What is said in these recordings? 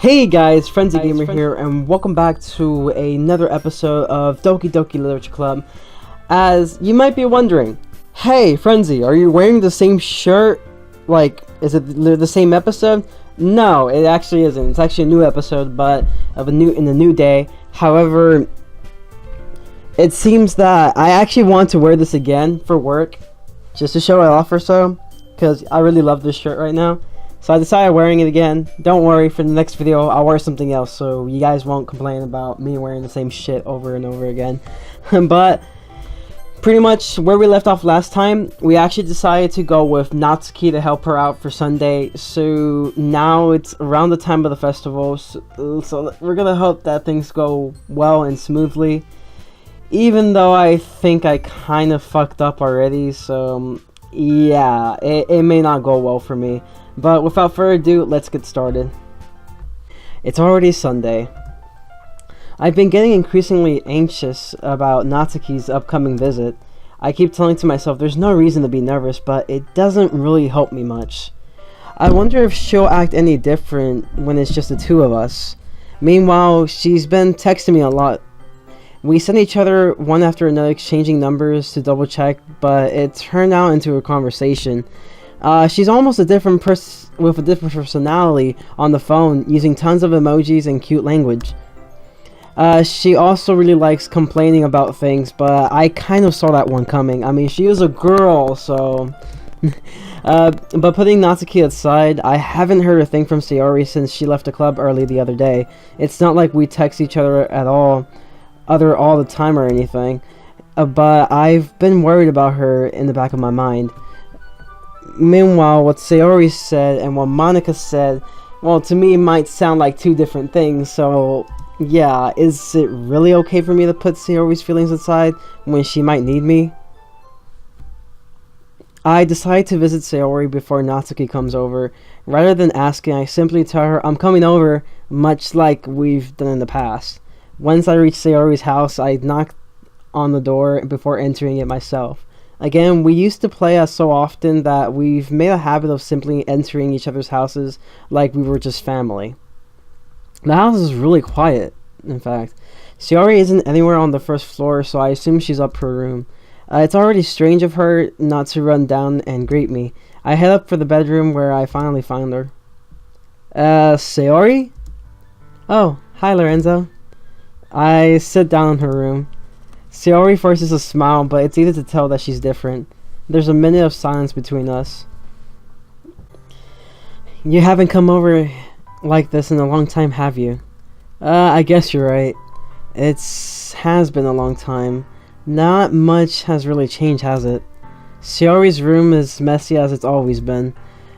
Hey guys, Frenzy Gamer here, and welcome back to another episode of Doki Doki Literature Club. As you might be wondering, hey Frenzy, are you wearing the same shirt? Like, is it the same episode? No, it actually isn't. It's actually a new episode, but in a new day. However, it seems that I actually want to wear this again for work, just to show it off or so, because I really love this shirt right now. So I decided wearing it again. Don't worry, for the next video I'll wear something else so you guys won't complain about me wearing the same shit over and over again. But pretty much where we left off last time, we actually decided to go with Natsuki to help her out for Sunday. So now it's around the time of the festival, so we're gonna hope that things go well and smoothly. Even though I think I kind of fucked up already, so yeah, it may not go well for me. But without further ado, let's get started. It's already Sunday. I've been getting increasingly anxious about Natsuki's upcoming visit. I keep telling to myself there's no reason to be nervous, but it doesn't really help me much. I wonder if she'll act any different when it's just the two of us. Meanwhile, she's been texting me a lot. We sent each other one after another, exchanging numbers to double check, but it turned out into a conversation. She's almost a different with a different personality on the phone, using tons of emojis and cute language. She also really likes complaining about things, but I kind of saw that one coming. I mean, she is a girl, so... but putting Natsuki aside, I haven't heard a thing from Sayori since she left the club early the other day. It's not like we text each other at all the time or anything, but I've been worried about her in the back of my mind. Meanwhile, what Sayori said and what Monica said, well, to me might sound like two different things, so yeah, is it really okay for me to put Sayori's feelings aside when she might need me? I decide to visit Sayori before Natsuki comes over. Rather than asking, I simply tell her I'm coming over, much like we've done in the past. Once I reach Sayori's house, I knock on the door before entering it myself. Again, we used to play so often that we've made a habit of simply entering each other's houses like we were just family. The house is really quiet, in fact. Sayori isn't anywhere on the first floor, so I assume she's up her room. It's already strange of her not to run down and greet me. I head up for the bedroom where I finally find her. Sayori? Oh, hi Lorenzo. I sit down in her room. Sayori forces a smile, but it's easy to tell that she's different. There's a minute of silence between us. You haven't come over like this in a long time, have you? I guess you're right. Has been a long time. Not much has really changed, has it? Sayori's room is messy as it's always been.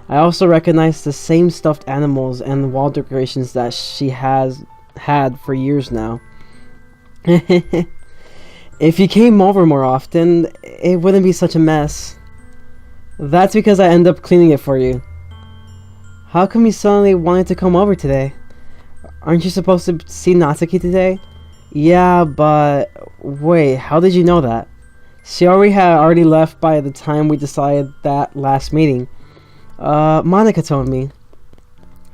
I also recognize the same stuffed animals and the wall decorations that she has had for years now. If you came over more often, it wouldn't be such a mess. That's because I end up cleaning it for you. How come you suddenly wanted to come over today? Aren't you supposed to see Natsuki today? Yeah, but... Wait, how did you know that? Sayori had already left by the time we decided that last meeting. Monica told me.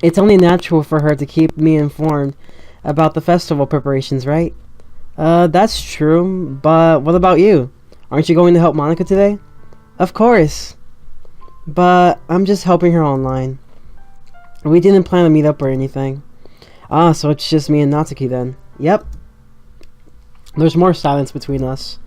It's only natural for her to keep me informed about the festival preparations, right? That's true, but what about you? Aren't you going to help Monica today? Of course. But I'm just helping her online. We didn't plan to meet up or anything. Ah, so it's just me and Natsuki then. Yep. There's more silence between us.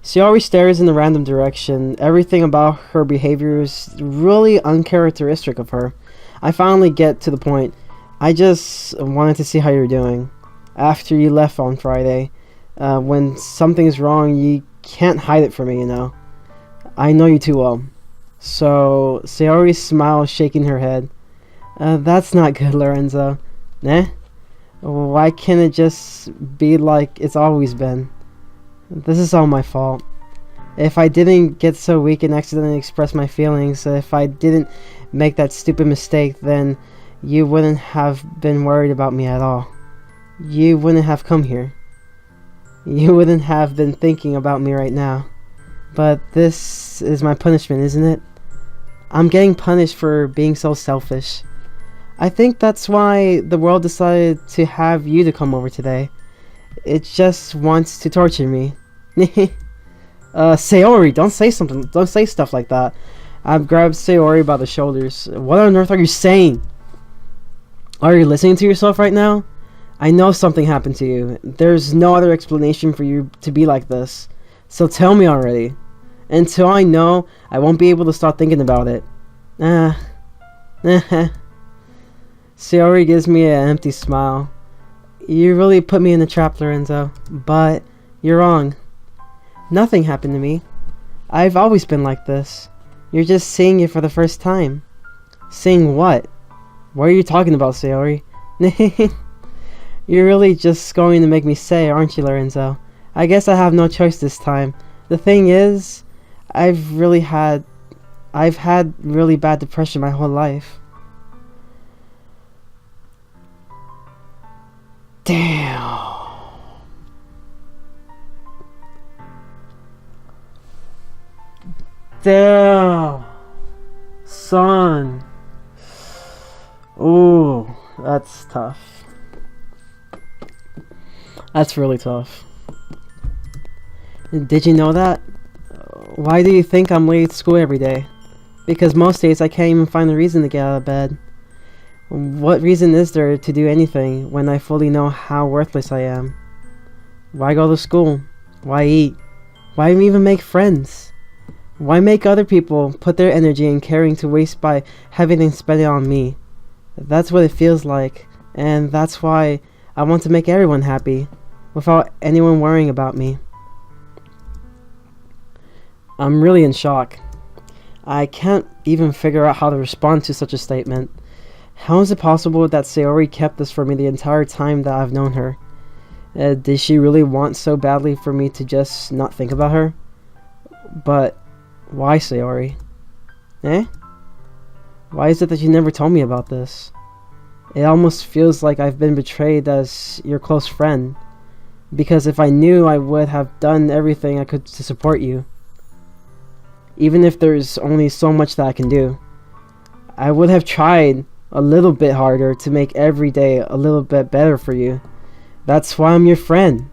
Sayori stares in a random direction. Everything about her behavior is really uncharacteristic of her. I finally get to the point. I just wanted to see how you're doing. After you left on Friday. When something's wrong, you can't hide it from me, you know. I know you too well. So, Sayori smiles, shaking her head. That's not good, Lorenzo. Eh? Why can't it just be like it's always been? This is all my fault. If I didn't get so weak and accidentally express my feelings, if I didn't make that stupid mistake, then you wouldn't have been worried about me at all. You wouldn't have come here. You wouldn't have been thinking about me right now. But this is my punishment, isn't it? I'm getting punished for being so selfish. I think that's why the world decided to have you to come over today. It just wants to torture me. Sayori, don't say stuff like that. I've grabbed Sayori by the shoulders. What on earth are you saying? Are you listening to yourself right now? I know something happened to you. There's no other explanation for you to be like this. So tell me already. Until I know, I won't be able to stop thinking about it. Sayori gives me an empty smile. You really put me in a trap, Lorenzo. But you're wrong. Nothing happened to me. I've always been like this. You're just seeing it for the first time. Seeing what? What are you talking about, Sayori? You're really just going to make me say, aren't you, Lorenzo? I guess I have no choice this time. The thing is, I've had really bad depression my whole life. Damn. Damn. Son. Ooh, that's tough. That's really tough. Did you know that? Why do you think I'm late to school every day? Because most days I can't even find a reason to get out of bed. What reason is there to do anything when I fully know how worthless I am? Why go to school? Why eat? Why even make friends? Why make other people put their energy and caring to waste by having them spend it on me? That's what it feels like, and that's why I want to make everyone happy, without anyone worrying about me. I'm really in shock. I can't even figure out how to respond to such a statement. How is it possible that Sayori kept this from me the entire time that I've known her? Did she really want so badly for me to just not think about her? But why, Sayori? Why is it that you never told me about this? It almost feels like I've been betrayed as your close friend. Because if I knew, I would have done everything I could to support you. Even if there's only so much that I can do. I would have tried a little bit harder to make every day a little bit better for you. That's why I'm your friend.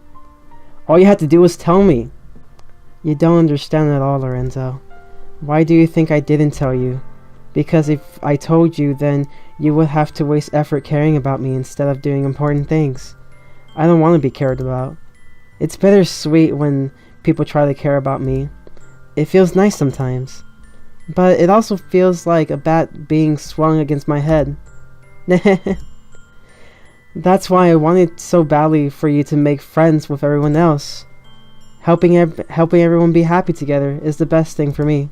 All you had to do was tell me. You don't understand at all, Lorenzo. Why do you think I didn't tell you? Because if I told you, then you would have to waste effort caring about me instead of doing important things. I don't want to be cared about. It's bittersweet when people try to care about me. It feels nice sometimes. But it also feels like a bat being swung against my head. That's why I wanted so badly for you to make friends with everyone else. Helping everyone be happy together is the best thing for me.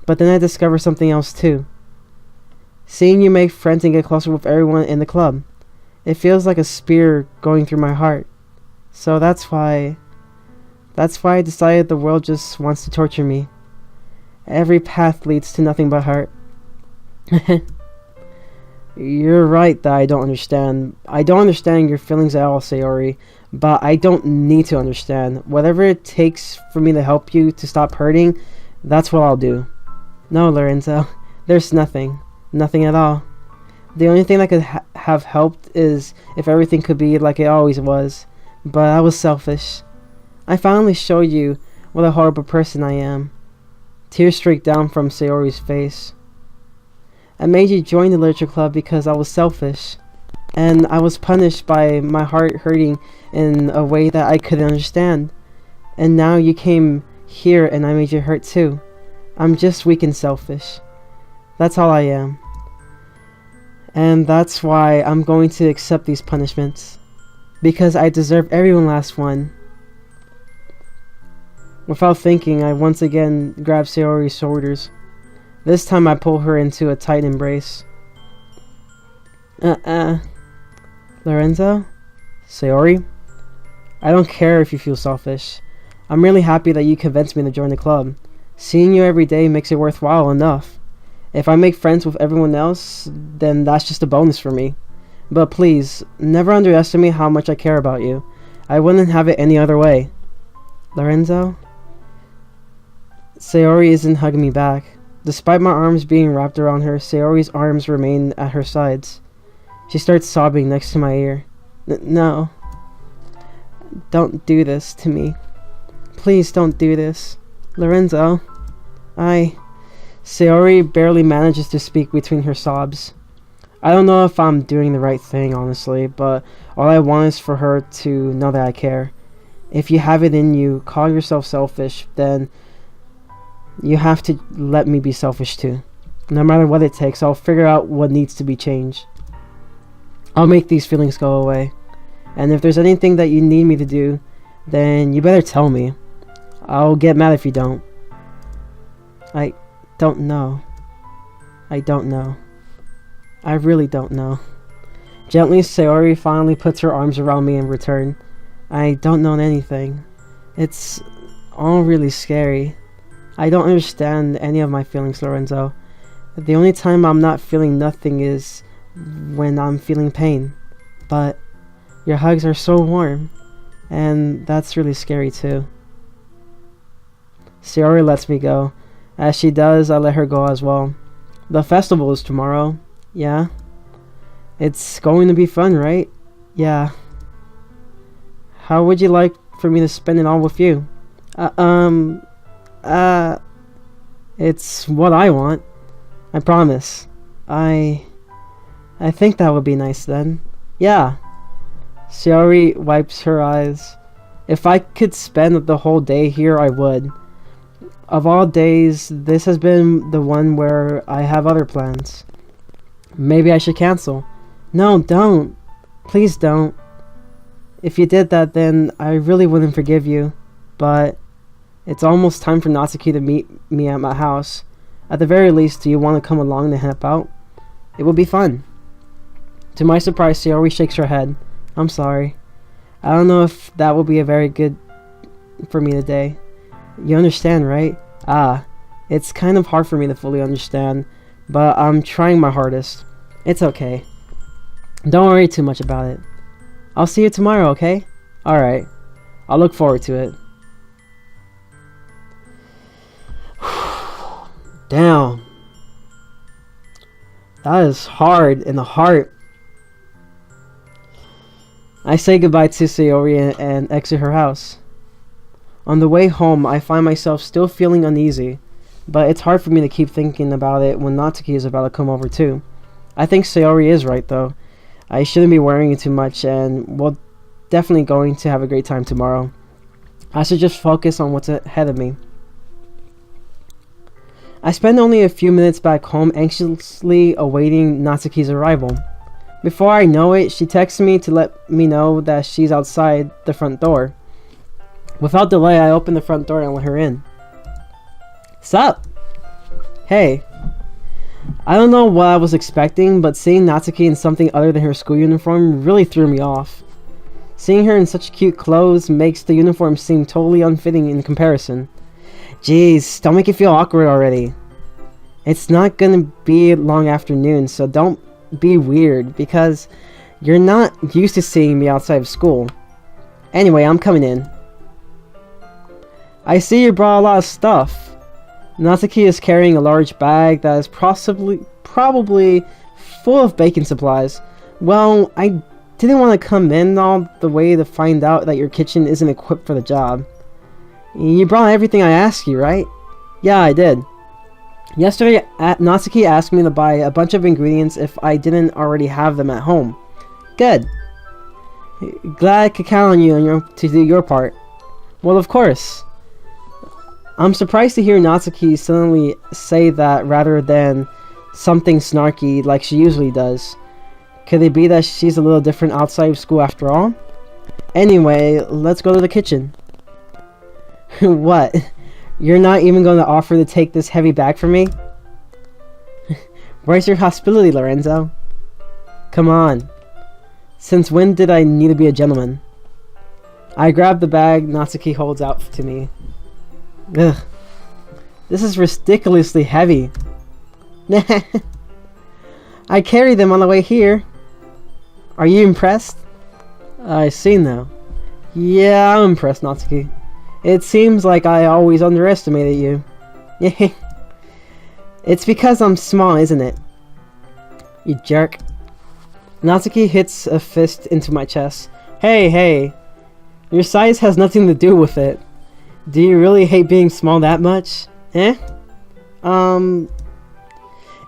But then I discovered something else too. Seeing you make friends and get closer with everyone in the club. It feels like a spear going through my heart. So that's why I decided the world just wants to torture me. Every path leads to nothing but hurt. You're right that I don't understand. I don't understand your feelings at all, Sayori. But I don't need to understand. Whatever it takes for me to help you to stop hurting, that's what I'll do. No, Lorenzo. There's nothing. Nothing at all. The only thing that could have helped is if everything could be like it always was. But I was selfish. I finally showed you what a horrible person I am. Tears streaked down from Sayori's face. I made you join the literature club because I was selfish. And I was punished by my heart hurting in a way that I couldn't understand. And now you came here and I made you hurt too. I'm just weak and selfish. That's all I am. And that's why I'm going to accept these punishments. Because I deserve every last one. Without thinking, I once again grab Sayori's shoulders. This time I pull her into a tight embrace. Lorenzo? Sayori? I don't care if you feel selfish. I'm really happy that you convinced me to join the club. Seeing you every day makes it worthwhile enough. If I make friends with everyone else, then that's just a bonus for me. But please, never underestimate how much I care about you. I wouldn't have it any other way. Lorenzo? Sayori isn't hugging me back. Despite my arms being wrapped around her, Sayori's arms remain at her sides. She starts sobbing next to my ear. No. Don't do this to me. Please don't do this. Lorenzo. Sayori barely manages to speak between her sobs. I don't know if I'm doing the right thing, honestly, but all I want is for her to know that I care. If you have it in you, call yourself selfish, then you have to let me be selfish too. No matter what it takes, I'll figure out what needs to be changed. I'll make these feelings go away. And if there's anything that you need me to do, then you better tell me. I'll get mad if you don't. I don't know. I don't know. I really don't know. Gently, Sayori finally puts her arms around me in return. I don't know anything. It's all really scary. I don't understand any of my feelings, Lorenzo. The only time I'm not feeling nothing is when I'm feeling pain. But your hugs are so warm, and that's really scary too. Sayori lets me go. As she does, I let her go as well. The festival is tomorrow. Yeah. It's going to be fun, right? Yeah. How would you like for me to spend it all with you? It's what I want. I promise. I think that would be nice then. Yeah. Sayori wipes her eyes. If I could spend the whole day here, I would. Of all days, this has been the one where I have other plans. Maybe I should cancel. No, don't. Please don't. If you did that, then I really wouldn't forgive you. But it's almost time for Natsuki to meet me at my house. At the very least, do you want to come along to help out? It will be fun. To my surprise, Sayori shakes her head. I'm sorry. I don't know if that will be a very good for me today. You understand, right? It's kind of hard for me to fully understand, but I'm trying my hardest. It's okay. Don't worry too much about it. I'll see you tomorrow, okay? Alright. I'll look forward to it. Damn. That is hard in the heart. I say goodbye to Sayori and exit her house. On the way home, I find myself still feeling uneasy, but it's hard for me to keep thinking about it when Natsuki is about to come over too. I think Sayori is right though. I shouldn't be worrying too much, and we're definitely going to have a great time tomorrow. I should just focus on what's ahead of me. I spend only a few minutes back home anxiously awaiting Natsuki's arrival. Before I know it, she texts me to let me know that she's outside the front door. Without delay, I open the front door and let her in. Sup? Hey. I don't know what I was expecting, but seeing Natsuki in something other than her school uniform really threw me off. Seeing her in such cute clothes makes the uniform seem totally unfitting in comparison. Jeez, don't make it feel awkward already. It's not gonna be a long afternoon, so don't be weird, because you're not used to seeing me outside of school. Anyway, I'm coming in. I see you brought a lot of stuff. Natsuki is carrying a large bag that is probably full of baking supplies. Well, I didn't want to come in all the way to find out that your kitchen isn't equipped for the job. You brought everything I asked you, right? Yeah, I did. Yesterday, Natsuki asked me to buy a bunch of ingredients if I didn't already have them at home. Good. Glad I could count on you to do your part. Well, of course. I'm surprised to hear Natsuki suddenly say that rather than something snarky like she usually does. Could it be that she's a little different outside of school after all? Anyway, let's go to the kitchen. What? You're not even going to offer to take this heavy bag from me? Where's your hospitality, Lorenzo? Come on. Since when did I need to be a gentleman? I grab the bag Natsuki holds out to me. Ugh. This is ridiculously heavy. I carried them on the way here. Are you impressed? I see now. Yeah, I'm impressed, Natsuki. It seems like I always underestimated you. It's because I'm small, isn't it? You jerk. Natsuki hits a fist into my chest. Hey, your size has nothing to do with it. Do you really hate being small that much? Eh?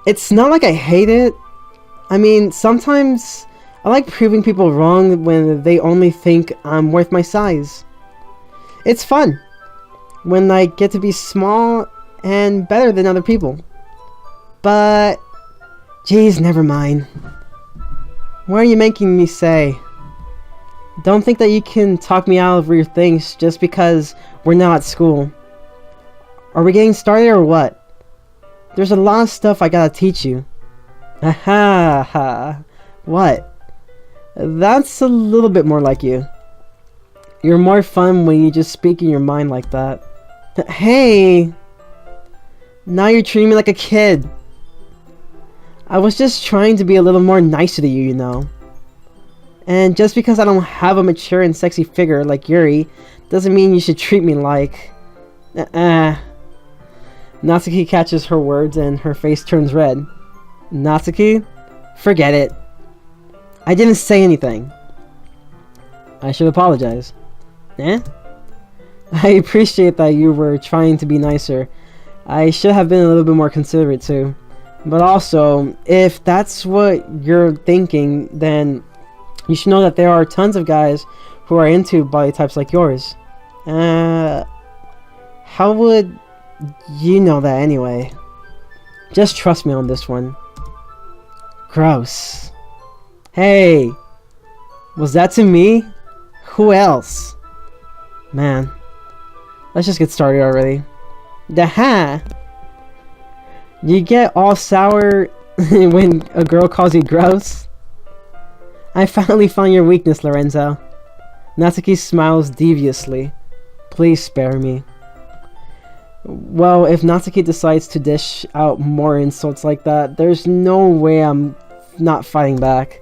It's not like I hate it. I mean, sometimes I like proving people wrong when they only think I'm worth my size. It's fun when I get to be small and better than other people. But, geez, never mind. What are you making me say? Don't think that you can talk me out of your things just because we're not at school. Are we getting started or what? There's a lot of stuff I gotta teach you. Ha. What? That's a little bit more like you. You're more fun when you just speak in your mind like that. Hey! Now you're treating me like a kid. I was just trying to be a little more nicer to you, you know. And just because I don't have a mature and sexy figure like Yuri, doesn't mean you should treat me like... Natsuki catches her words and her face turns red. Natsuki? Forget it. I didn't say anything. I should apologize. Eh? I appreciate that you were trying to be nicer. I should have been a little bit more considerate too. But also, if that's what you're thinking, then you should know that there are tons of guys who are into body types like yours. How would you know that anyway? Just trust me on this one. Gross. Hey! Was that to me? Who else? Man. Let's just get started already. Daha! You get all sour when a girl calls you gross? I finally found your weakness, Lorenzo. Natsuki smiles deviously. Please spare me. Well, if Natsuki decides to dish out more insults like that, there's no way I'm not fighting back.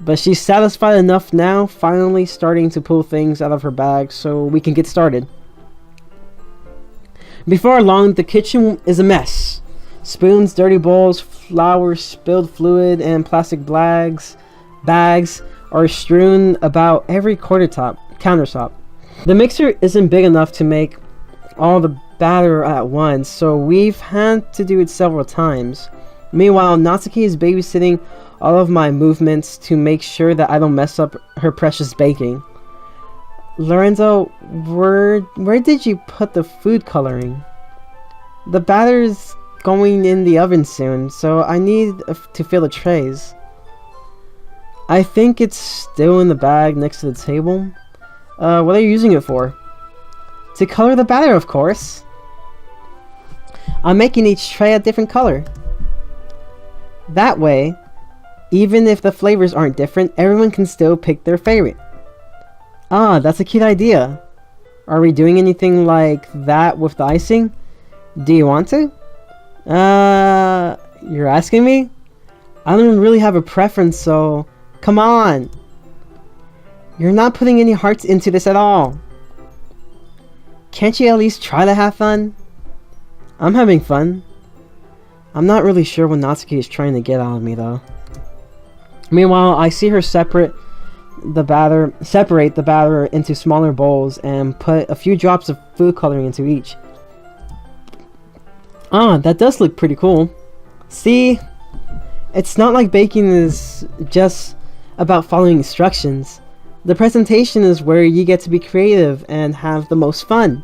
But she's satisfied enough now, finally starting to pull things out of her bag so we can get started. Before long, the kitchen is a mess. Spoons, dirty bowls, flour, spilled fluid, and plastic bags are strewn about every countertop. The mixer isn't big enough to make all the batter at once, so we've had to do it several times. Meanwhile, Natsuki is babysitting all of my movements to make sure that I don't mess up her precious baking. Lorenzo, where did you put the food coloring? The batter's going in the oven soon, so I need to fill the trays. I think it's still in the bag next to the table. What are you using it for? To color the batter, of course. I'm making each tray a different color. That way, even if the flavors aren't different, everyone can still pick their favorite. Ah, that's a cute idea. Are we doing anything like that with the icing? Do you want to? You're asking me? I don't really have a preference, so... Come on! You're not putting any hearts into this at all. Can't you at least try to have fun? I'm having fun. I'm not really sure what Natsuki is trying to get out of me, though. Meanwhile, I see her separate the batter into smaller bowls and put a few drops of food coloring into each. Ah, that does look pretty cool. See? It's not like baking is just about following instructions. The presentation is where you get to be creative and have the most fun.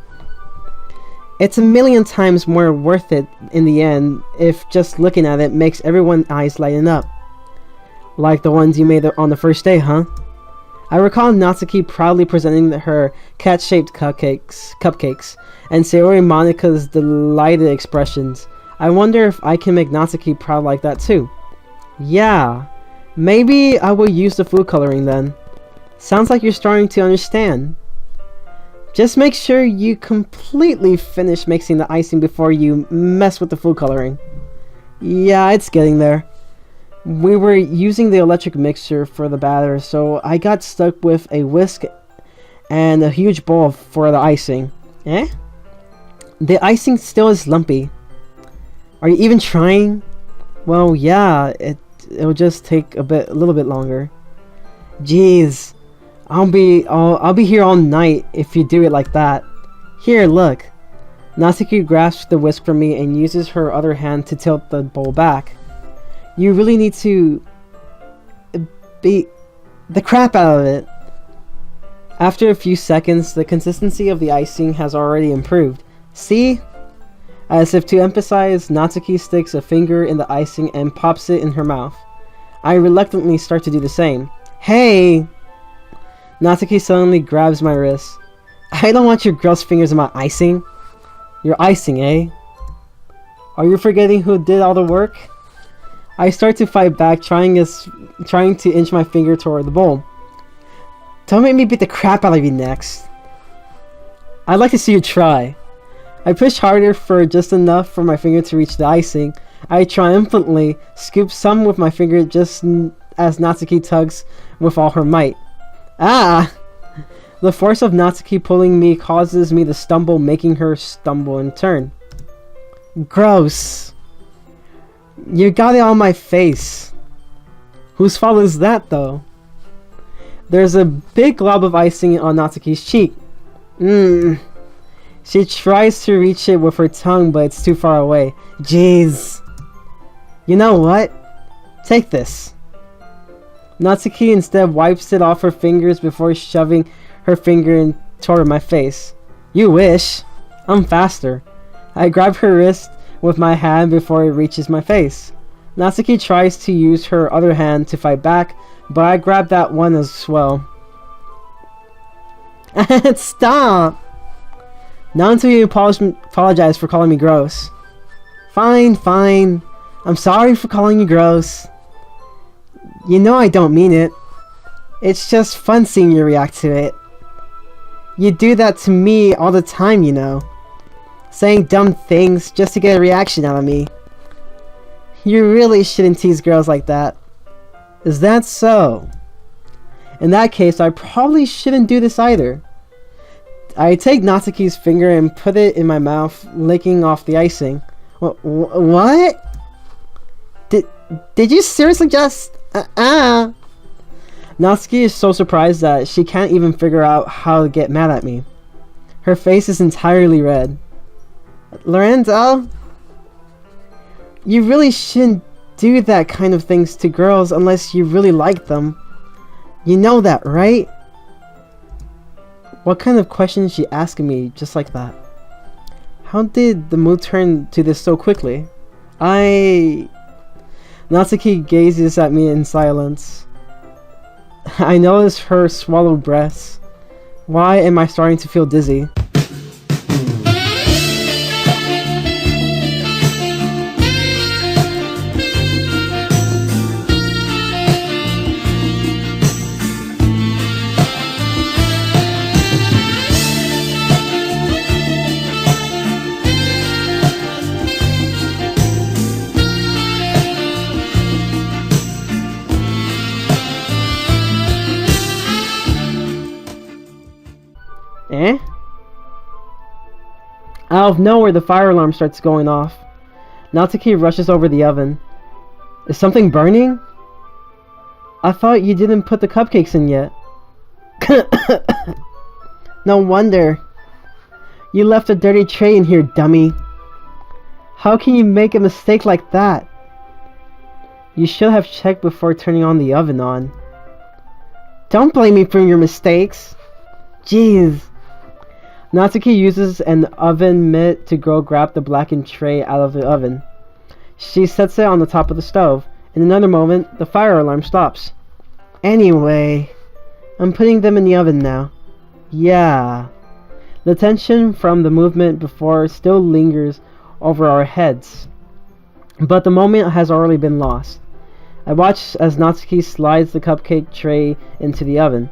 It's a million times more worth it in the end if just looking at it makes everyone's eyes lighten up. Like the ones you made on the first day, huh? I recall Natsuki proudly presenting her cat-shaped cupcakes, and Sayori Monika's delighted expressions. I wonder if I can make Natsuki proud like that too. Yeah, maybe I will use the food coloring then. Sounds like you're starting to understand. Just make sure you completely finish mixing the icing before you mess with the food coloring. Yeah, it's getting there. We were using the electric mixer for the batter, so I got stuck with a whisk and a huge bowl for the icing. Eh? The icing still is lumpy. Are you even trying? Well, yeah, it'll just take a little bit longer. Jeez, I'll be here all night if you do it like that. Here, look. Natsuki grasps the whisk from me and uses her other hand to tilt the bowl back. You really need to beat the crap out of it. After a few seconds, the consistency of the icing has already improved. See? As if to emphasize, Natsuki sticks a finger in the icing and pops it in her mouth. I reluctantly start to do the same. Hey! Natsuki suddenly grabs my wrist. I don't want your gross fingers in my icing. Your icing, eh? Are you forgetting who did all the work? I start to fight back, trying to inch my finger toward the bowl. Don't make me beat the crap out of you next. I'd like to see you try. I push harder for just enough for my finger to reach the icing. I triumphantly scoop some with my finger just as Natsuki tugs with all her might. Ah! The force of Natsuki pulling me causes me to stumble, making her stumble in turn. Gross. You got it on my face. Whose fault is that, though? There's a big glob of icing on Natsuki's cheek. She tries to reach it with her tongue, but it's too far away. Jeez. You know what? Take this. Natsuki instead wipes it off her fingers before shoving her finger toward my face. You wish. I'm faster. I grab her wrist with my hand before it reaches my face. Natsuki tries to use her other hand to fight back, but I grab that one as well. Stop! Not until you apologize for calling me gross. Fine, fine. I'm sorry for calling you gross. You know I don't mean it. It's just fun seeing you react to it. You do that to me all the time, you know. Saying dumb things just to get a reaction out of me. You really shouldn't tease girls like that. Is that so? In that case, I probably shouldn't do this either. I take Natsuki's finger and put it in my mouth, licking off the icing. What? Did you seriously just... Natsuki is so surprised that she can't even figure out how to get mad at me. Her face is entirely red. Lorenzo? You really shouldn't do that kind of things to girls unless you really like them. You know that, right? What kind of question is she asking me just like that? How did the mood turn to this so quickly? Natsuki gazes at me in silence. I notice her swallowed breaths. Why am I starting to feel dizzy? Out of nowhere, the fire alarm starts going off. Natsuki rushes over the oven. Is something burning? I thought you didn't put the cupcakes in yet. No wonder. You left a dirty tray in here, dummy. How can you make a mistake like that? You should have checked before turning on the oven on. Don't blame me for your mistakes. Jeez. Natsuki uses an oven mitt to go grab the blackened tray out of the oven. She sets it on the top of the stove. In another moment, the fire alarm stops. Anyway, I'm putting them in the oven now. Yeah. The tension from the movement before still lingers over our heads. But the moment has already been lost. I watch as Natsuki slides the cupcake tray into the oven.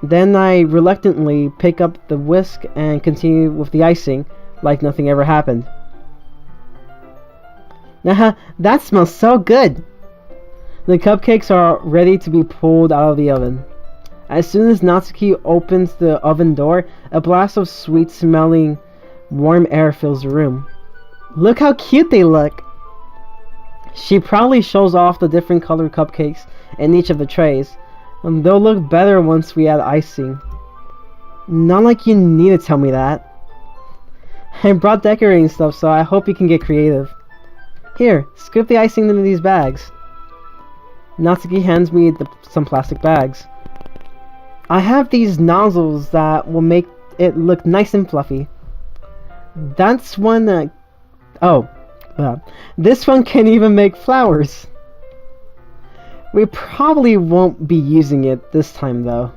Then I reluctantly pick up the whisk and continue with the icing like nothing ever happened. That smells so good! The cupcakes are ready to be pulled out of the oven. As soon as Natsuki opens the oven door, a blast of sweet-smelling, warm air fills the room. Look how cute they look! She proudly shows off the different colored cupcakes in each of the trays. They'll look better once we add icing. Not like you need to tell me that. I brought decorating stuff, so I hope you can get creative. Here, scoop the icing into these bags. Natsuki hands me some plastic bags. I have these nozzles that will make it look nice and fluffy. That's one that... this one can even make flowers. We probably won't be using it this time though.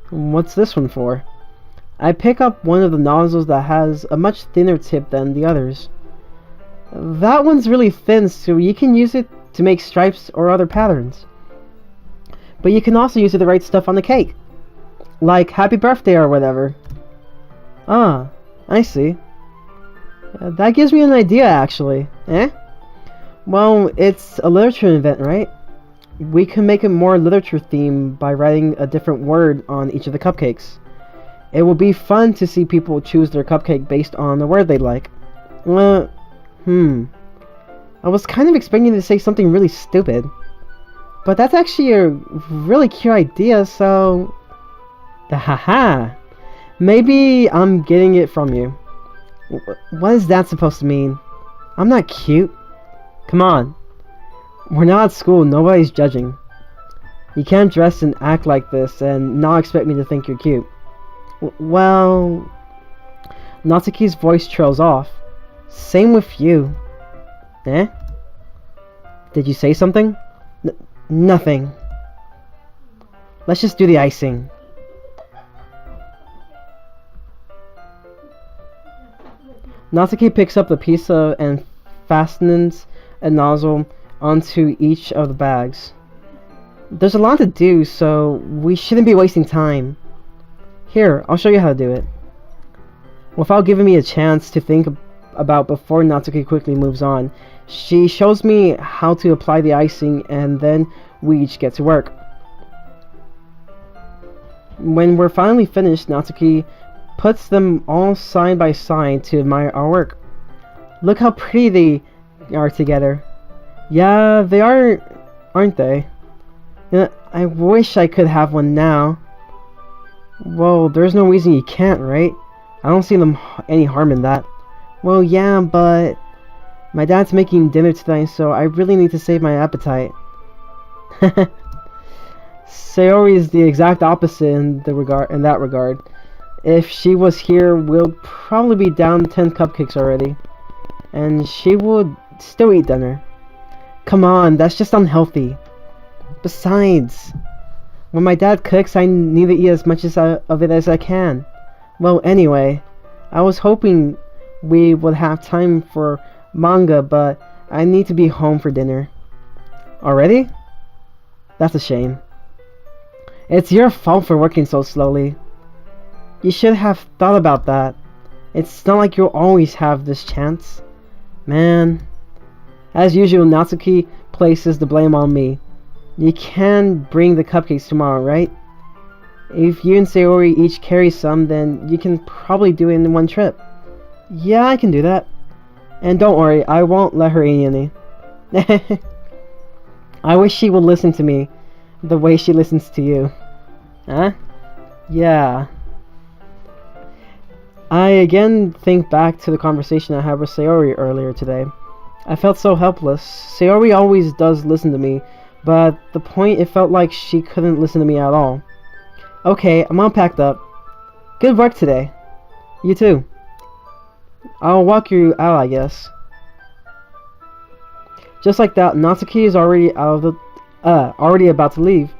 What's this one for? I pick up one of the nozzles that has a much thinner tip than the others. That one's really thin, so you can use it to make stripes or other patterns. But you can also use it to write stuff on the cake. Like happy birthday or whatever. Ah, I see. That gives me an idea actually. Well, it's a literature event, right? We can make it more literature themed by writing a different word on each of the cupcakes. It will be fun to see people choose their cupcake based on the word they like. I was kind of expecting you to say something really stupid. But that's actually a really cute idea, so... Haha! Maybe I'm getting it from you. What is that supposed to mean? I'm not cute. Come on. We're not at school, nobody's judging. You can't dress and act like this and not expect me to think you're cute. Well... Natsuki's voice trails off. Same with you. Did you say something? Nothing. Let's just do the icing. Natsuki picks up the piece and fastens a nozzle onto each of the bags. There's a lot to do, so we shouldn't be wasting time. Here, I'll show you how to do it. Without giving me a chance to think about before Natsuki quickly moves on, she shows me how to apply the icing and then we each get to work. When we're finally finished, Natsuki puts them all side by side to admire our work. Look how pretty they are together. Yeah, they are, aren't they? I wish I could have one now. Well, there's no reason you can't, right? I don't see any harm in that. Well, yeah, but my dad's making dinner tonight, so I really need to save my appetite. Sayori is the exact opposite in that regard. If she was here, we'll probably be down 10 cupcakes already. And she would still eat dinner. Come on, that's just unhealthy. Besides, when my dad cooks, I need to eat as much of it as I can. Well, anyway, I was hoping we would have time for manga, but I need to be home for dinner. Already? That's a shame. It's your fault for working so slowly. You should have thought about that. It's not like you'll always have this chance. Man. As usual, Natsuki places the blame on me. You can bring the cupcakes tomorrow, right? If you and Sayori each carry some, then you can probably do it in one trip. Yeah, I can do that. And don't worry, I won't let her eat any. I wish she would listen to me the way she listens to you. Huh? Yeah. I again think back to the conversation I had with Sayori earlier today. I felt so helpless. Sayori always does listen to me, but at the point it felt like she couldn't listen to me at all. Okay, I'm all packed up. Good work today. You too. I'll walk you out, I guess. Just like that, Natsuki is already already about to leave.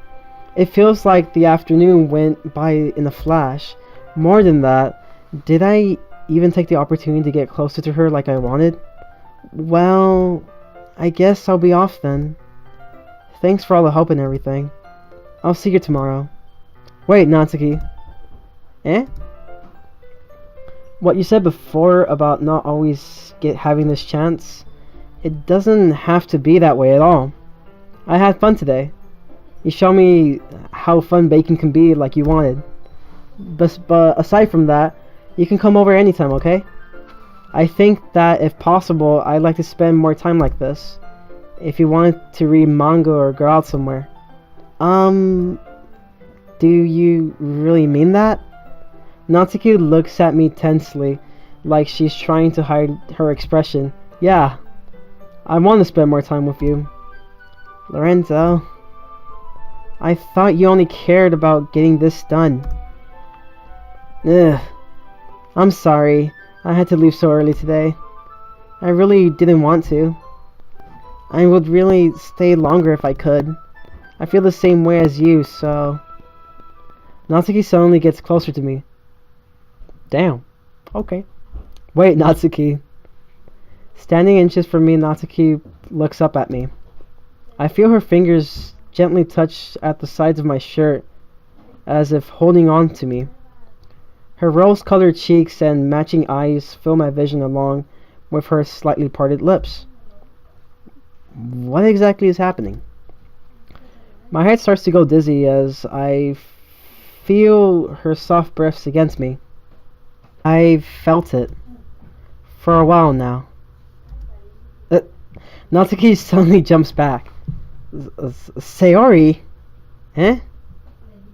It feels like the afternoon went by in a flash. More than that, did I even take the opportunity to get closer to her like I wanted? Well, I guess I'll be off then. Thanks for all the help and everything. I'll see you tomorrow. Wait, Natsuki. What you said before about not always having this chance, it doesn't have to be that way at all. I had fun today. You showed me how fun baking can be like you wanted. But aside from that, you can come over anytime, okay? I think that if possible, I'd like to spend more time like this. if you wanted to read manga or go out somewhere. Do you really mean that? Natsuki looks at me tensely, like she's trying to hide her expression. Yeah, I want to spend more time with you. Lorenzo, I thought you only cared about getting this done. Ugh, I'm sorry. I had to leave so early today. I really didn't want to. I would really stay longer if I could. I feel the same way as you, so... Natsuki suddenly gets closer to me. Damn. Okay. Wait, Natsuki. Standing inches from me, Natsuki looks up at me. I feel her fingers gently touch at the sides of my shirt, as if holding on to me. Her rose-colored cheeks and matching eyes fill my vision along with her slightly parted lips. What exactly is happening? My head starts to go dizzy as I feel her soft breaths against me. I've felt it for a while now. Natsuki suddenly jumps back. Sayori? Eh?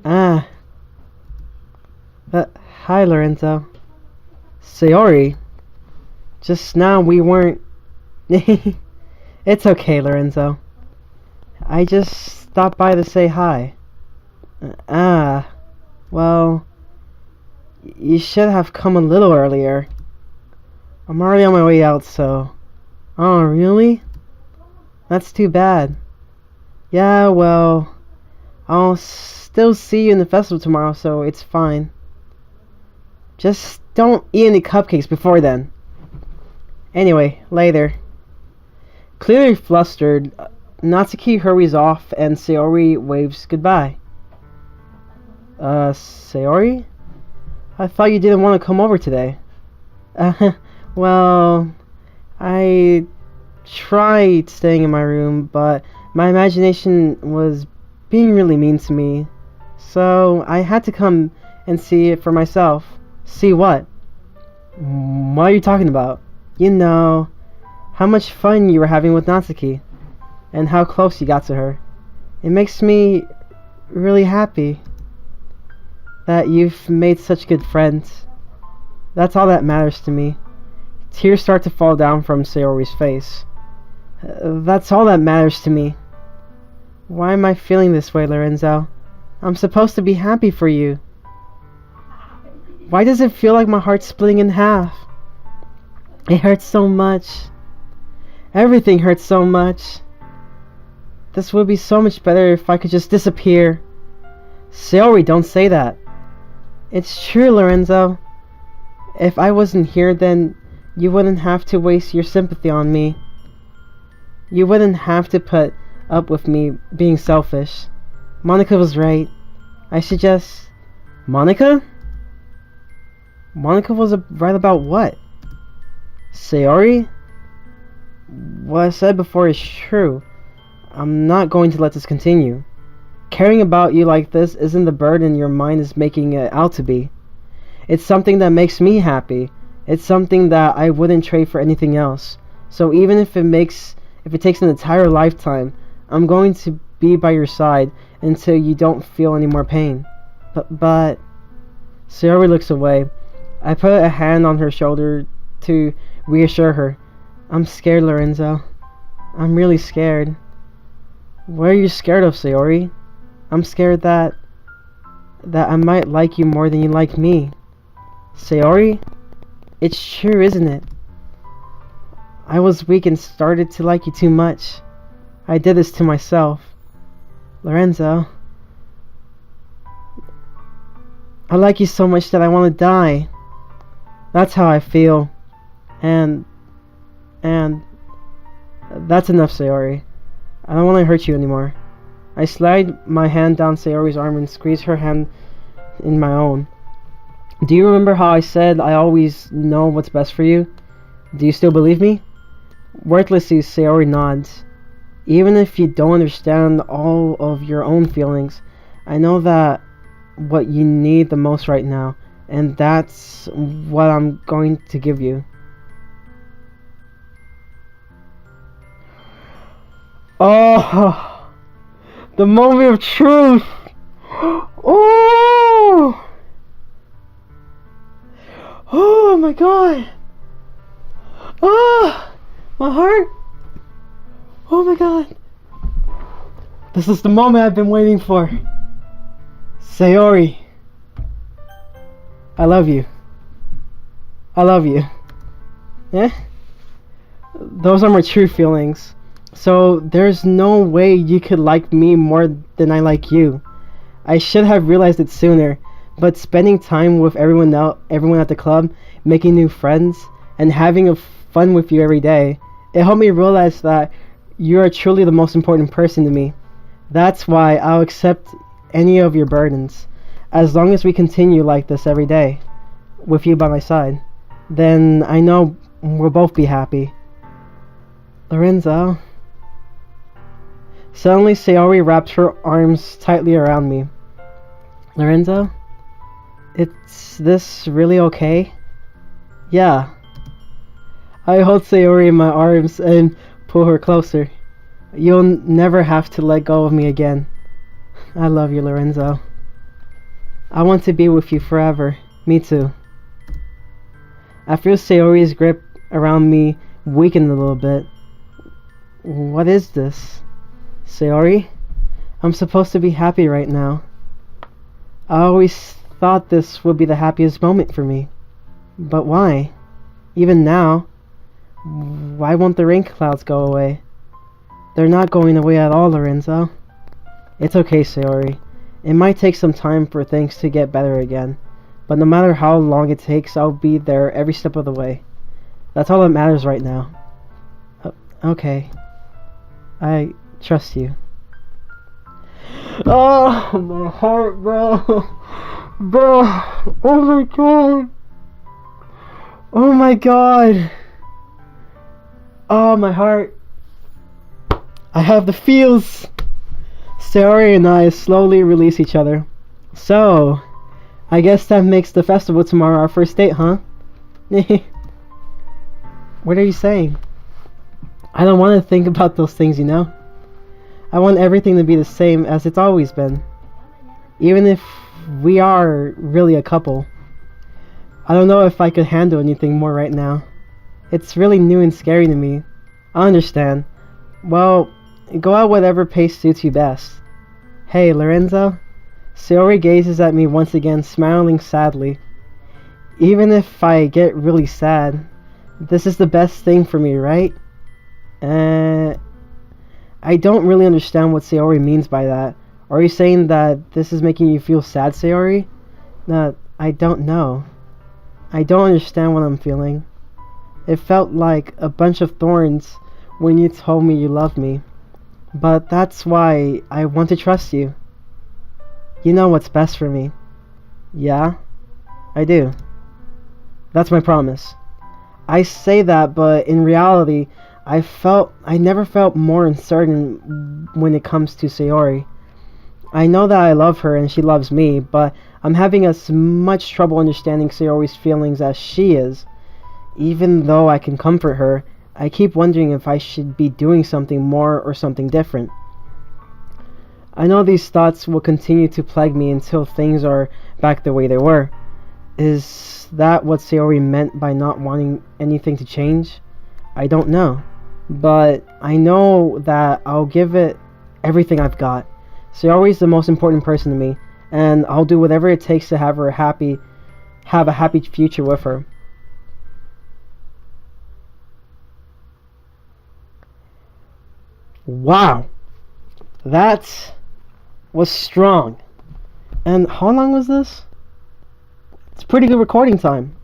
Ah. Hi, Lorenzo. Sayori? Just now we weren't... It's okay, Lorenzo. I just stopped by to say hi. Well... You should have come a little earlier. I'm already on my way out, so... Oh, really? That's too bad. Yeah, well... I'll still see you in the festival tomorrow, so it's fine. Just don't eat any cupcakes before then. Anyway, later. Clearly flustered, Natsuki hurries off and Sayori waves goodbye. Sayori? I thought you didn't want to come over today. Well, I tried staying in my room, but my imagination was being really mean to me. So I had to come and see it for myself. See what? What are you talking about? You know, how much fun you were having with Natsuki, and how close you got to her. It makes me really happy that you've made such good friends. That's all that matters to me. Tears start to fall down from Sayori's face. That's all that matters to me. Why am I feeling this way, Lorenzo? I'm supposed to be happy for you. Why does it feel like my heart's splitting in half? It hurts so much. Everything hurts so much. This would be so much better if I could just disappear. Sayori, don't say that. It's true, Lorenzo. If I wasn't here, then you wouldn't have to waste your sympathy on me. You wouldn't have to put up with me being selfish. Monica was right. I should just... Monica? Monica was right about what? Sayori? What I said before is true. I'm not going to let this continue. Caring about you like this isn't the burden your mind is making it out to be. It's something that makes me happy. It's something that I wouldn't trade for anything else. So even if it takes an entire lifetime, I'm going to be by your side until you don't feel any more pain. But... Sayori looks away. I put a hand on her shoulder to reassure her. I'm scared, Lorenzo. I'm really scared. What are you scared of, Sayori? I'm scared that I might like you more than you like me. Sayori? It's true, isn't it? I was weak and started to like you too much. I did this to myself. Lorenzo. I like you so much that I want to die. That's how I feel. And that's enough, Sayori. I don't want to hurt you anymore. I slide my hand down Sayori's arm and squeeze her hand in my own. Do you remember how I said I always know what's best for you? Do you still believe me? Wordlessly, Sayori nods. Even if you don't understand all of your own feelings, I know that what you need the most right now, and that's what I'm going to give you. Oh, the moment of truth. Oh, oh my god. Oh, my heart. Oh my god. This is the moment I've been waiting for. Sayori, I love you. I love you. Yeah? Those are my true feelings. So there's no way you could like me more than I like you. I should have realized it sooner, but spending time with everyone at the club, making new friends, and having fun with you every day, it helped me realize that you are truly the most important person to me. That's why I'll accept any of your burdens, as long as we continue like this every day, with you by my side. Then I know we'll both be happy. Lorenzo. Suddenly, Sayori wrapped her arms tightly around me. Lorenzo? Is this really okay? Yeah. I hold Sayori in my arms and pull her closer. You'll never have to let go of me again. I love you, Lorenzo. I want to be with you forever. Me too. I feel Sayori's grip around me weaken a little bit. What is this? Sayori? I'm supposed to be happy right now. I always thought this would be the happiest moment for me. But why? Even now, why won't the rain clouds go away? They're not going away at all, Lorenzo. It's okay, Sayori. It might take some time for things to get better again. But no matter how long it takes, I'll be there every step of the way. That's all that matters right now. Okay. I trust you. Oh, my heart, bro. Bro. Oh my god. Oh my god. Oh, my heart. I have the feels. Sayori and I slowly release each other. So, I guess that makes the festival tomorrow our first date, huh? What are you saying? I don't want to think about those things, you know? I want everything to be the same as it's always been. Even if we are really a couple. I don't know if I could handle anything more right now. It's really new and scary to me. I understand. Well, go at whatever pace suits you best. Hey, Lorenzo? Sayori gazes at me once again, smiling sadly. Even if I get really sad, this is the best thing for me, right? I don't really understand what Sayori means by that. Are you saying that this is making you feel sad, Sayori? No, I don't know. I don't understand what I'm feeling. It felt like a bunch of thorns when you told me you loved me. But that's why I want to trust you. You know what's best for me. Yeah, I do. That's my promise. I say that, but in reality, I never felt more uncertain when it comes to Sayori. I know that I love her and she loves me, but I'm having as much trouble understanding Sayori's feelings as she is. Even though I can comfort her, I keep wondering if I should be doing something more or something different. I know these thoughts will continue to plague me until things are back the way they were. Is that what Sayori meant by not wanting anything to change? I don't know. But I know that I'll give it everything I've got. Sayori's the most important person to me, and I'll do whatever it takes to have a happy future with her. Wow. That was strong. And how long was this? It's pretty good recording time.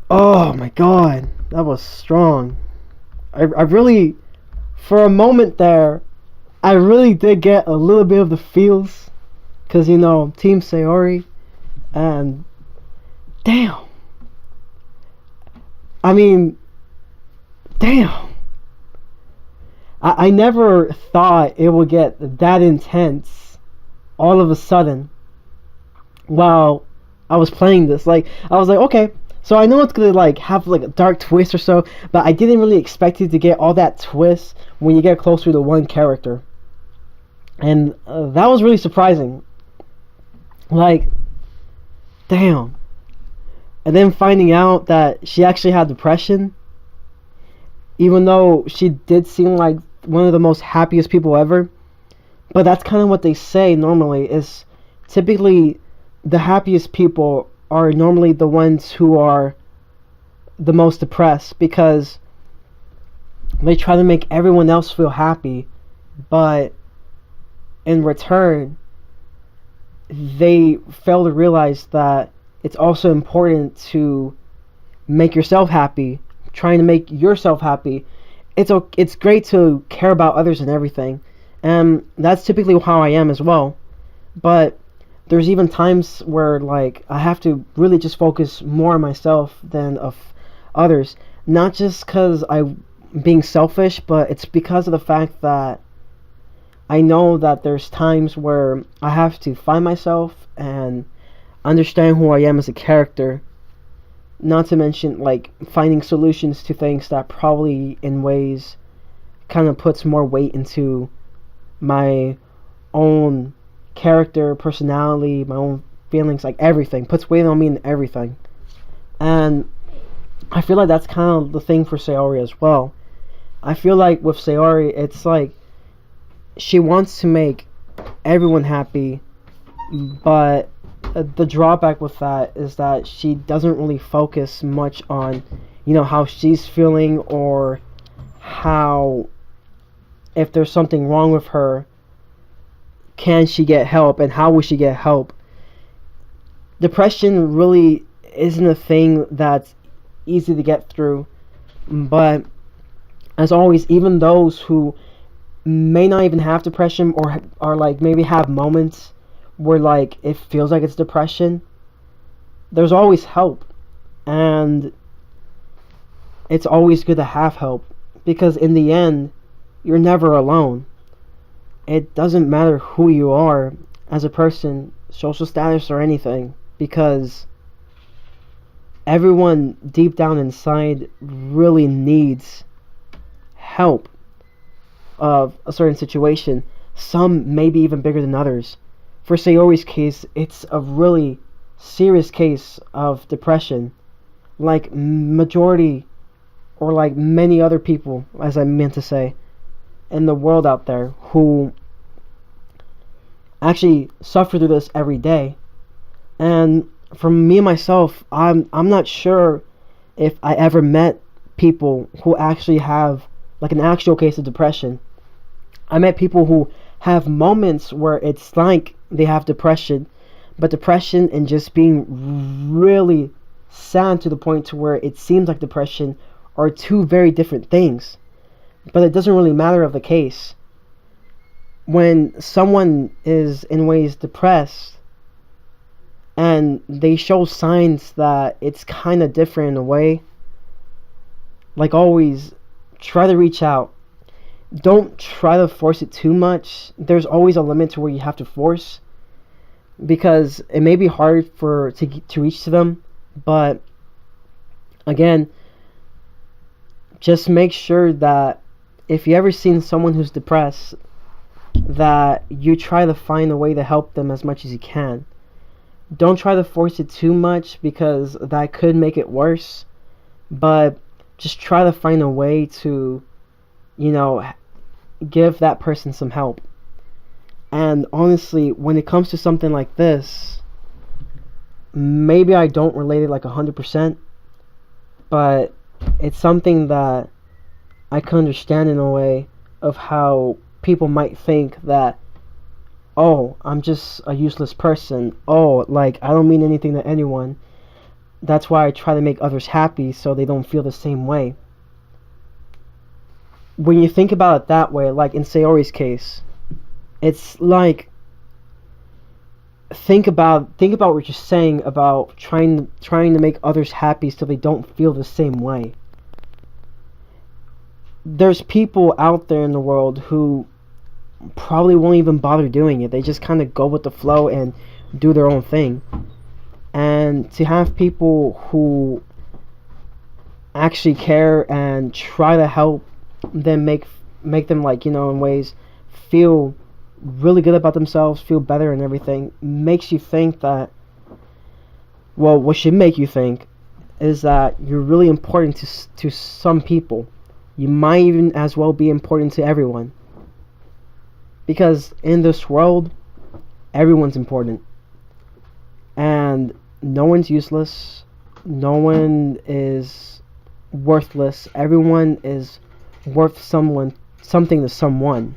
Oh my god, that was strong. I really, for a moment there, I really did get a little bit of the feels. Because, you know, Team Sayori. And, damn. I mean, damn. I never thought it would get that intense all of a sudden while I was playing this. Like, I was like, okay, So I know it's gonna like have like a dark twist or so, but I didn't really expect it to get all that twist when you get closer to one character, and that was really surprising. Like, damn. And then finding out that she actually had depression, even though she did seem like one of the most happiest people ever. But that's kind of what they say normally, is typically the happiest people are normally the ones who are the most depressed, because they try to make everyone else feel happy, but in return they fail to realize that it's also important to make yourself happy, trying to make yourself happy. It's great to care about others and everything, and that's typically how I am as well. But there's even times where like I have to really just focus more on myself than of others. Not just because I'm being selfish, but it's because of the fact that I know that there's times where I have to find myself and understand who I am as a character. Not to mention like finding solutions to things that probably in ways kind of puts more weight into my own character, personality, my own feelings, like everything. Puts weight on me in everything. And I feel like that's kind of the thing for Sayori as well. I feel like with Sayori, it's like she wants to make everyone happy, but the drawback with that is that she doesn't really focus much on, how she's feeling, or how, if there's something wrong with her, can she get help, and how will she get help. Depression really isn't a thing that's easy to get through, but as always, even those who may not even have depression, or are like maybe have moments where like it feels like it's depression, there's always help, and it's always good to have help, because in the end you're never alone. It doesn't matter who you are as a person, social status or anything, because everyone deep down inside really needs help of a certain situation. Some maybe even bigger than others. For Sayori's case, it's a really serious case of depression, like majority, or like many other people, as I meant to say, in the world out there who actually suffer through this every day. And for me myself, I'm not sure if I ever met people who actually have like an actual case of depression. I met people who have moments where it's like they have depression, but depression and just being really sad to the point to where it seems like depression are two very different things. But it doesn't really matter of the case. When someone is in ways depressed and they show signs that it's kind of different in a way, like always, try to reach out. Don't try to force it too much. There's always a limit to where you have to force, because it may be hard to reach to them. But again, just make sure that if you ever seen someone who's depressed, that you try to find a way to help them as much as you can. Don't try to force it too much, because that could make it worse. But just try to find a way to, give that person some help. And honestly, when it comes to something like this, maybe I don't relate it like 100%, but it's something that I can understand in a way of how people might think that, oh, I'm just a useless person. Oh, like, I don't mean anything to anyone. That's why I try to make others happy so they don't feel the same way. When you think about it that way, like in Sayori's case, it's like, think about what you're saying about trying to make others happy so they don't feel the same way. There's people out there in the world who probably won't even bother doing it. They just kind of go with the flow and do their own thing. And to have people who actually care and try to help them, make them, like, in ways feel really good about themselves, feel better and everything, makes you think that, well, what should make you think is that you're really important to some people. You might even as well be important to everyone. Because in this world, everyone's important. And no one's useless. No one is worthless. Everyone is worth something to someone.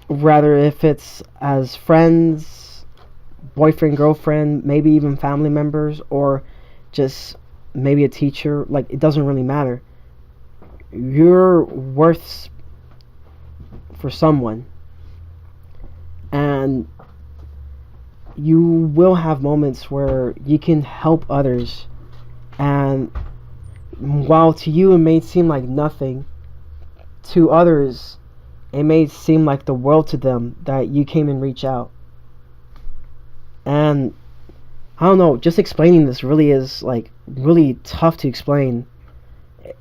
Rather, if it's as friends, boyfriend, girlfriend, maybe even family members, or just maybe a teacher, like, it doesn't really matter. You're worth for someone. And you will have moments where you can help others, and while to you it may seem like nothing, to others it may seem like the world to them that you came and reach out. And I don't know, just explaining this really is, like, really tough to explain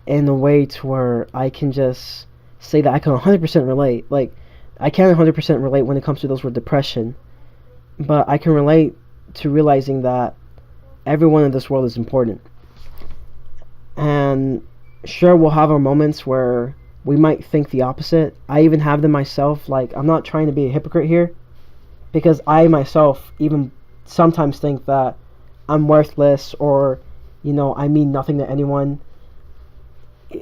in a way to where I can just say that I can 100% relate. Like, I can't 100% relate when it comes to those with depression, but I can relate to realizing that everyone in this world is important. And sure, we'll have our moments where we might think the opposite. I even have them myself. Like, I'm not trying to be a hypocrite here, because I myself even sometimes think that I'm worthless, or, I mean nothing to anyone.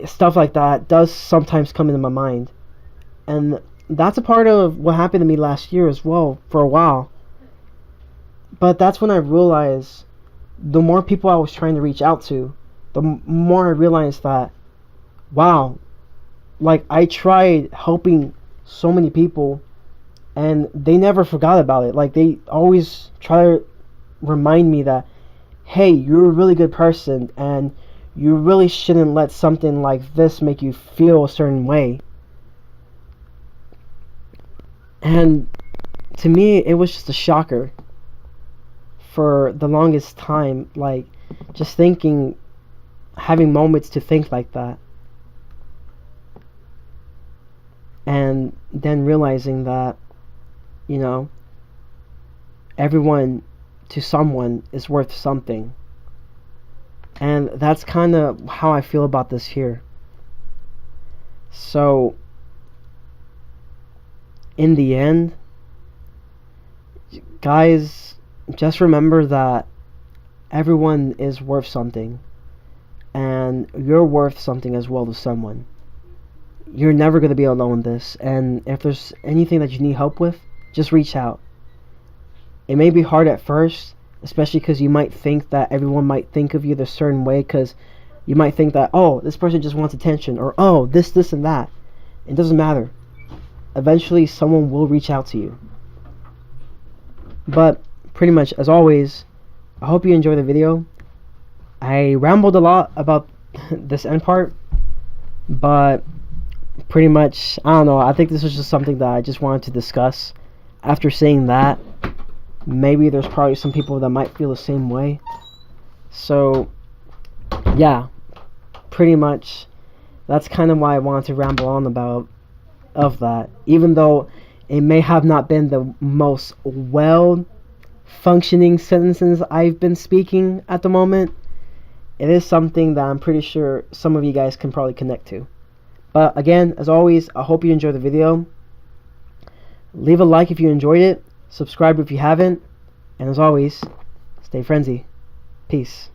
Stuff like that does sometimes come into my mind. And that's a part of what happened to me last year as well, for a while. But that's when I realized the more people I was trying to reach out to, the more I realized that, wow, like, I tried helping so many people and they never forgot about it. Like, they always try to remind me that, hey, you're a really good person and you really shouldn't let something like this make you feel a certain way. And to me, it was just a shocker for the longest time, like, just thinking, having moments to think like that, and then realizing that, everyone to someone is worth something. And that's kind of how I feel about this here. So in the end, guys, just remember that everyone is worth something, and you're worth something as well to someone. You're never going to be alone in this, and if there's anything that you need help with, just reach out. It may be hard at first, especially because you might think that everyone might think of you the certain way, because you might think that, oh, this person just wants attention, or oh, this and that. It doesn't matter. Eventually someone will reach out to you. But pretty much, as always, I hope you enjoy the video. I rambled a lot about this end part, but pretty much, I don't know, I think this was just something that I just wanted to discuss. After saying that, maybe there's probably some people that might feel the same way. So yeah, pretty much that's kind of why I wanted to ramble on about that, even though it may have not been the most well functioning sentences I've been speaking at the moment. It is something that I'm pretty sure some of you guys can probably connect to. But again, as always, I hope you enjoyed the video. Leave a like if you enjoyed it, subscribe if you haven't, and as always, stay frenzy. Peace.